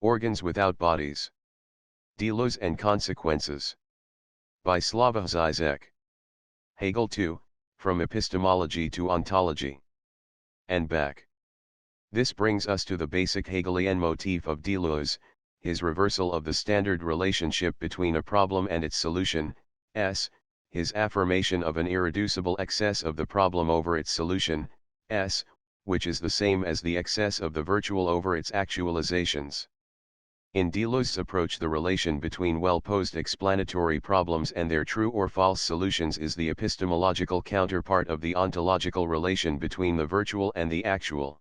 Organs Without Bodies. Deleuze and Consequences. By Slavoj Zizek. Hegel 2, From Epistemology to Ontology. And back. This brings us to the basic Hegelian motif of Deleuze, his reversal of the standard relationship between a problem and its solution, s, his affirmation of an irreducible excess of the problem over its solution, s, which is the same as the excess of the virtual over its actualizations. In Deleuze's approach, the relation between well-posed explanatory problems and their true or false solutions is the epistemological counterpart of the ontological relation between the virtual and the actual.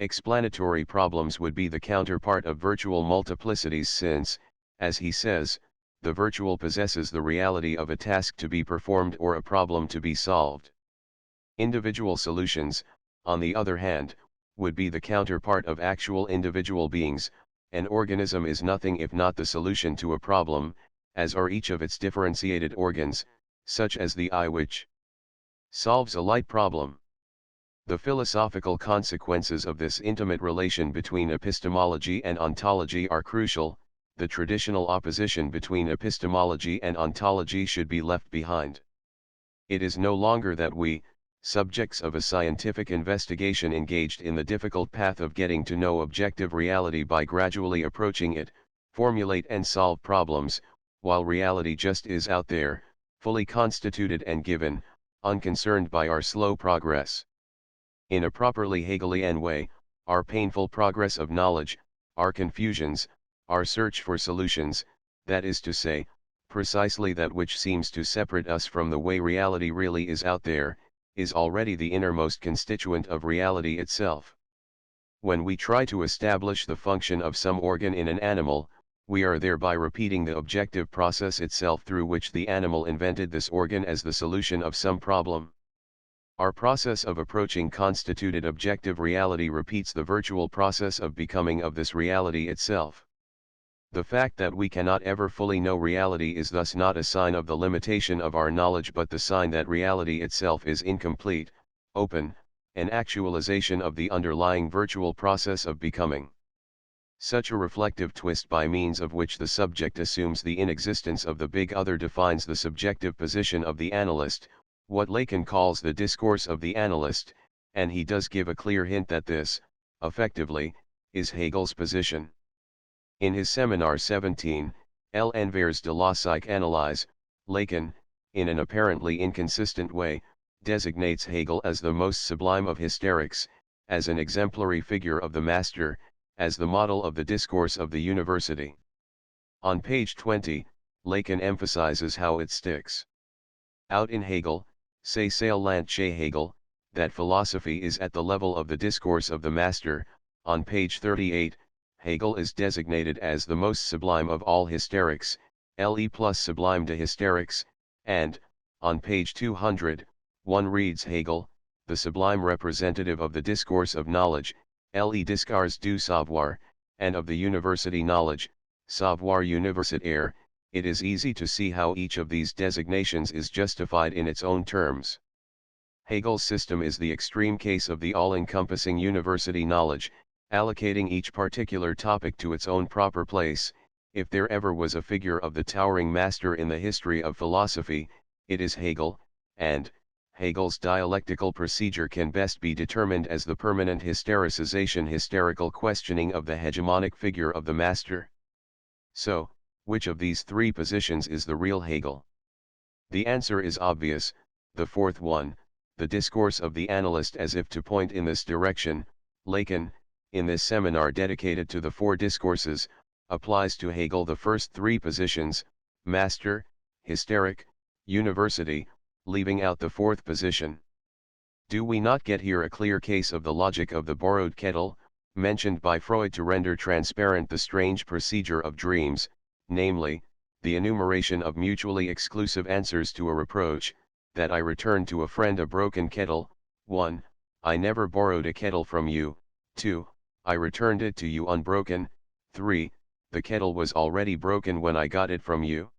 Explanatory problems would be the counterpart of virtual multiplicities since, as he says, the virtual possesses the reality of a task to be performed or a problem to be solved. Individual solutions, on the other hand, would be the counterpart of actual individual beings. An organism is nothing if not the solution to a problem, as are each of its differentiated organs, such as the eye which solves a light problem. The philosophical consequences of this intimate relation between epistemology and ontology are crucial. The traditional opposition between epistemology and ontology should be left behind. It is no longer that we, subjects of a scientific investigation engaged in the difficult path of getting to know objective reality by gradually approaching it, formulate and solve problems, while reality just is out there, fully constituted and given, unconcerned by our slow progress. In a properly Hegelian way, our painful progress of knowledge, our confusions, our search for solutions, that is to say, precisely that which seems to separate us from the way reality really is out there, is already the innermost constituent of reality itself. When we try to establish the function of some organ in an animal, we are thereby repeating the objective process itself through which the animal invented this organ as the solution of some problem. Our process of approaching constituted objective reality repeats the virtual process of becoming of this reality itself. The fact that we cannot ever fully know reality is thus not a sign of the limitation of our knowledge but the sign that reality itself is incomplete, open, an actualization of the underlying virtual process of becoming. Such a reflective twist by means of which the subject assumes the inexistence of the big other defines the subjective position of the analyst, what Lacan calls the discourse of the analyst, and he does give a clear hint that this, effectively, is Hegel's position. In his Seminar 17, L'Envers de la Psychanalyse, Lacan, in an apparently inconsistent way, designates Hegel as the most sublime of hysterics, as an exemplary figure of the master, as the model of the discourse of the university. On page 20, Lacan emphasizes how it sticks out in Hegel, c'est seulement chez Hegel, that philosophy is at the level of the discourse of the master. On page 38, Hegel is designated as the most sublime of all hysterics, le plus sublime de hysterics, and, on page 200, one reads Hegel, the sublime representative of the discourse of knowledge, le discours du savoir, and of the university knowledge, savoir universitaire. It is easy to see how each of these designations is justified in its own terms. Hegel's system is the extreme case of the all-encompassing university knowledge, allocating each particular topic to its own proper place. If there ever was a figure of the towering master in the history of philosophy, it is Hegel, and Hegel's dialectical procedure can best be determined as the permanent hysterical questioning of the hegemonic figure of the master. So, which of these three positions is the real Hegel? The answer is obvious, the fourth one, the discourse of the analyst, as if to point in this direction. Lacan, in this seminar dedicated to the four discourses, applies to Hegel the first three positions, master, hysteric, university, leaving out the fourth position. Do we not get here a clear case of the logic of the borrowed kettle, mentioned by Freud to render transparent the strange procedure of dreams, namely, the enumeration of mutually exclusive answers to a reproach, that I returned to a friend a broken kettle. 1. I never borrowed a kettle from you. 2. I returned it to you unbroken. 3. The kettle was already broken when I got it from you.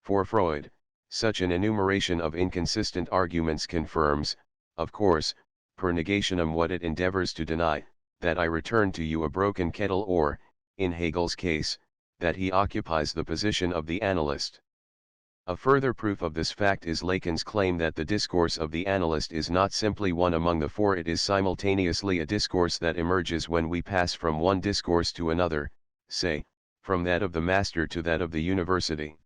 For Freud, such an enumeration of inconsistent arguments confirms, of course, per negationem what it endeavors to deny, that I returned to you a broken kettle, or, in Hegel's case, that he occupies the position of the analyst. A further proof of this fact is Lacan's claim that the discourse of the analyst is not simply one among the four, it is simultaneously a discourse that emerges when we pass from one discourse to another, say, from that of the master to that of the university.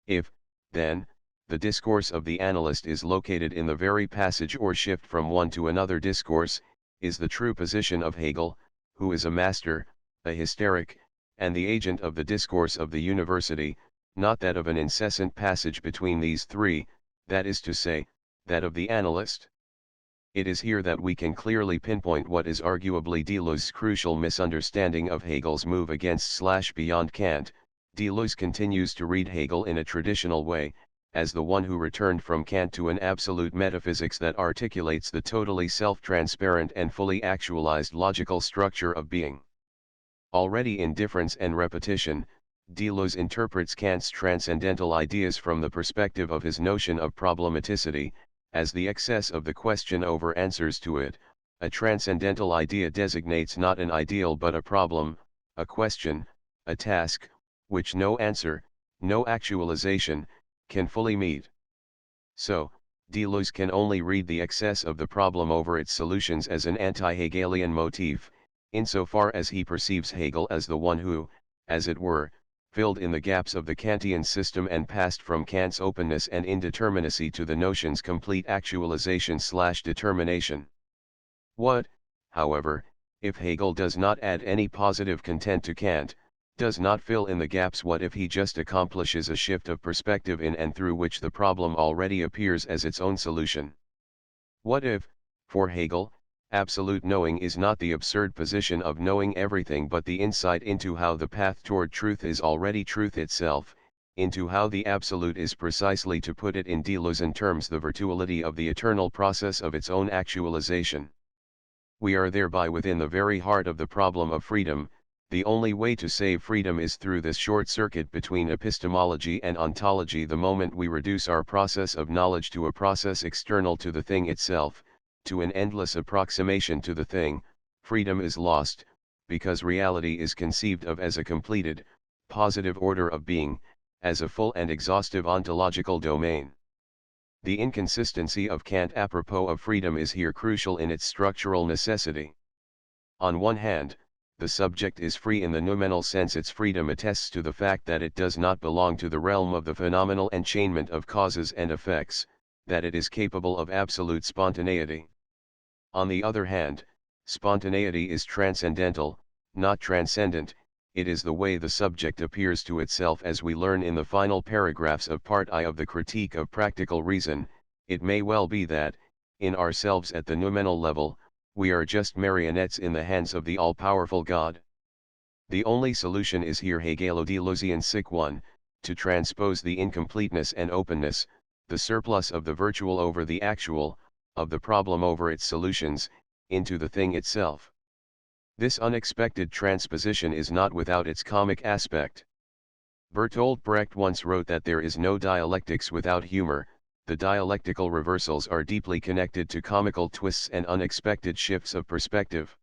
If, then, the discourse of the analyst is located in the very passage or shift from one to another discourse, is the true position of Hegel, who is a master, a hysteric, and the agent of the discourse of the university, not that of an incessant passage between these three, that is to say, that of the analyst. It is here that we can clearly pinpoint what is arguably Deleuze's crucial misunderstanding of Hegel's move against/beyond Kant. Deleuze continues to read Hegel in a traditional way, as the one who returned from Kant to an absolute metaphysics that articulates the totally self-transparent and fully actualized logical structure of being. Already in Difference and Repetition, Deleuze interprets Kant's transcendental ideas from the perspective of his notion of problematicity, as the excess of the question over answers to it. A transcendental idea designates not an ideal but a problem, a question, a task, which no answer, no actualization, can fully meet. So, Deleuze can only read the excess of the problem over its solutions as an anti-Hegelian motif, insofar as he perceives Hegel as the one who, as it were, filled in the gaps of the Kantian system and passed from Kant's openness and indeterminacy to the notion's complete actualization/determination. What, however, if Hegel does not add any positive content to Kant, does not fill in the gaps? What if he just accomplishes a shift of perspective in and through which the problem already appears as its own solution? What if, for Hegel, absolute knowing is not the absurd position of knowing everything but the insight into how the path toward truth is already truth itself, into how the absolute is, precisely to put it in Deleuzian terms, the virtuality of the eternal process of its own actualization? We are thereby within the very heart of the problem of freedom. The only way to save freedom is through this short circuit between epistemology and ontology. The moment we reduce our process of knowledge to a process external to the thing itself, to an endless approximation to the thing, freedom is lost, because reality is conceived of as a completed, positive order of being, as a full and exhaustive ontological domain. The inconsistency of Kant apropos of freedom is here crucial in its structural necessity. On one hand, the subject is free in the noumenal sense. Its freedom attests to the fact that it does not belong to the realm of the phenomenal enchainment of causes and effects, that it is capable of absolute spontaneity. On the other hand, spontaneity is transcendental, not transcendent. It is the way the subject appears to itself, as we learn in the final paragraphs of Part I of the Critique of Practical Reason. It may well be that, in ourselves at the noumenal level, we are just marionettes in the hands of the all-powerful God. The only solution is here Hegelo-Deleuzian sic 1, to transpose the incompleteness and openness, the surplus of the virtual over the actual, of the problem over its solutions, into the thing itself. This unexpected transposition is not without its comic aspect. Bertolt Brecht once wrote that there is no dialectics without humor. The dialectical reversals are deeply connected to comical twists and unexpected shifts of perspective.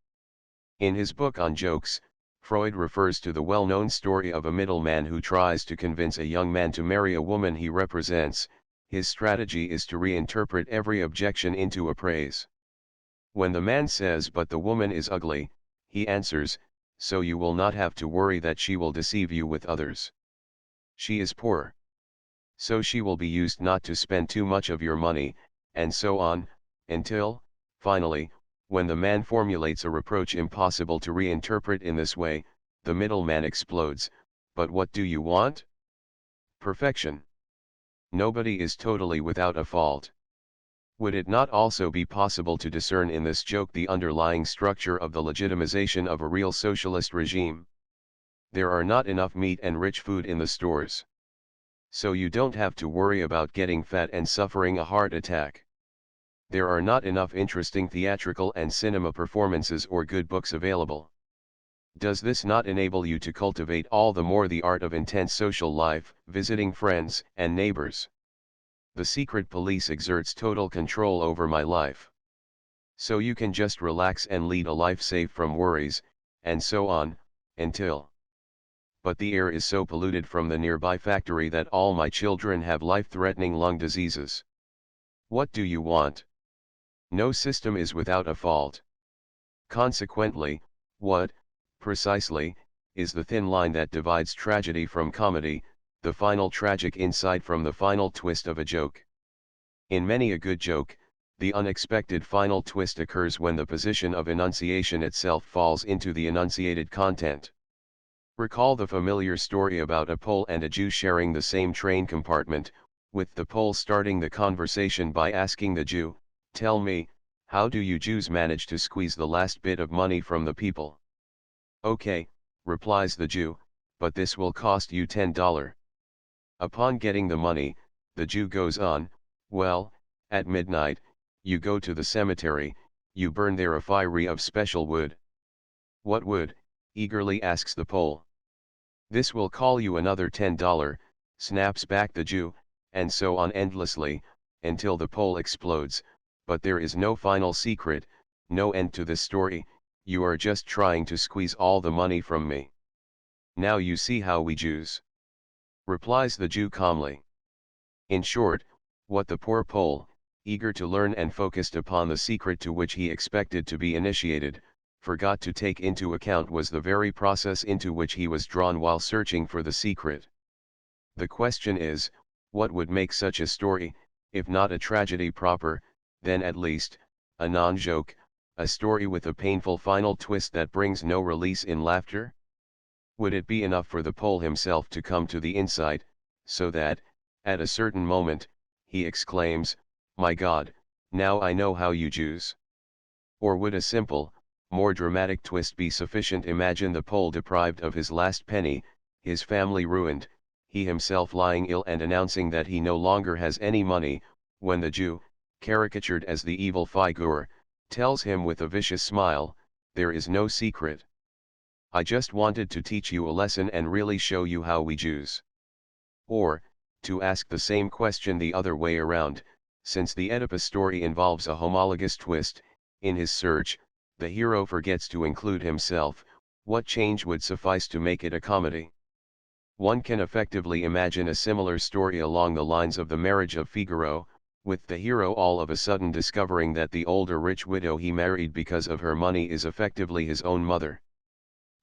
In his book on jokes, Freud refers to the well-known story of a middleman who tries to convince a young man to marry a woman he represents. His strategy is to reinterpret every objection into a praise. When the man says, "But the woman is ugly," he answers, "So you will not have to worry that she will deceive you with others. She is poor. So she will be used not to spend too much of your money," and so on, until, finally, when the man formulates a reproach impossible to reinterpret in this way, the middleman explodes, "But what do you want? Perfection. Nobody is totally without a fault." Would it not also be possible to discern in this joke the underlying structure of the legitimization of a real socialist regime? There are not enough meat and rich food in the stores. So you don't have to worry about getting fat and suffering a heart attack. There are not enough interesting theatrical and cinema performances or good books available. Does this not enable you to cultivate all the more the art of intense social life, visiting friends and neighbors? The secret police exerts total control over my life. So you can just relax and lead a life safe from worries, and so on, until but the air is so polluted from the nearby factory that all my children have life-threatening lung diseases. What do you want? No system is without a fault. Consequently, what, precisely, is the thin line that divides tragedy from comedy, the final tragic insight from the final twist of a joke? In many a good joke, the unexpected final twist occurs when the position of enunciation itself falls into the enunciated content. Recall the familiar story about a Pole and a Jew sharing the same train compartment, with the Pole starting the conversation by asking the Jew, "Tell me, how do you Jews manage to squeeze the last bit of money from the people?" "Okay," replies the Jew, "but this will cost you $10. Upon getting the money, the Jew goes on, "Well, at midnight, you go to the cemetery, you burn there a fiery of special wood." "What wood?" eagerly asks the Pole. "This will call you another $10, snaps back the Jew, and so on endlessly, until the Pole explodes. "But there is no final secret, no end to this story, you are just trying to squeeze all the money from me. Now you see how we Jews," replies the Jew calmly. In short, what the poor Pole, eager to learn and focused upon the secret to which he expected to be initiated, forgot to take into account was the very process into which he was drawn while searching for the secret. The question is, what would make such a story, if not a tragedy proper, then at least, a non-joke, a story with a painful final twist that brings no release in laughter? Would it be enough for the Pole himself to come to the insight, so that, at a certain moment, he exclaims, "My God, now I know how you Jews"? Or would a simple, more dramatic twist be sufficient? Imagine the Pole deprived of his last penny, his family ruined, he himself lying ill and announcing that he no longer has any money, when the Jew, caricatured as the evil figure, tells him with a vicious smile, "There is no secret. I just wanted to teach you a lesson and really show you how we Jews." Or, to ask the same question the other way around, since the Oedipus story involves a homologous twist, in his search, the hero forgets to include himself, what change would suffice to make it a comedy? One can effectively imagine a similar story along the lines of The Marriage of Figaro, with the hero all of a sudden discovering that the older rich widow he married because of her money is effectively his own mother.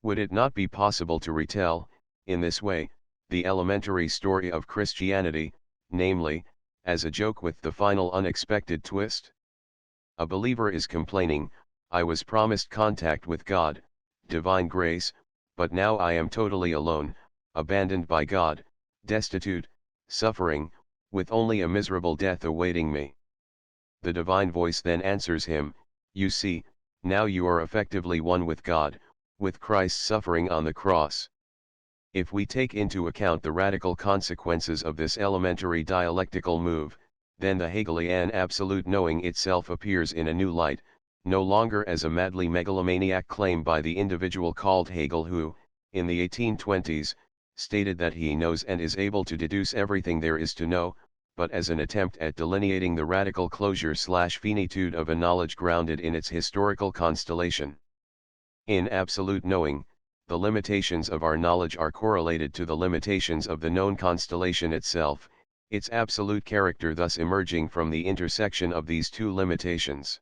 Would it not be possible to retell, in this way, the elementary story of Christianity, namely, as a joke with the final unexpected twist? A believer is complaining, "I was promised contact with God, divine grace, but now I am totally alone, abandoned by God, destitute, suffering, with only a miserable death awaiting me." The divine voice then answers him, "You see, now you are effectively one with God, with Christ's suffering on the cross." If we take into account the radical consequences of this elementary dialectical move, then the Hegelian absolute knowing itself appears in a new light, no longer as a madly megalomaniac claim by the individual called Hegel who, in the 1820s, stated that he knows and is able to deduce everything there is to know, but as an attempt at delineating the radical closure/finitude of a knowledge grounded in its historical constellation. In absolute knowing, the limitations of our knowledge are correlated to the limitations of the known constellation itself, its absolute character thus emerging from the intersection of these two limitations.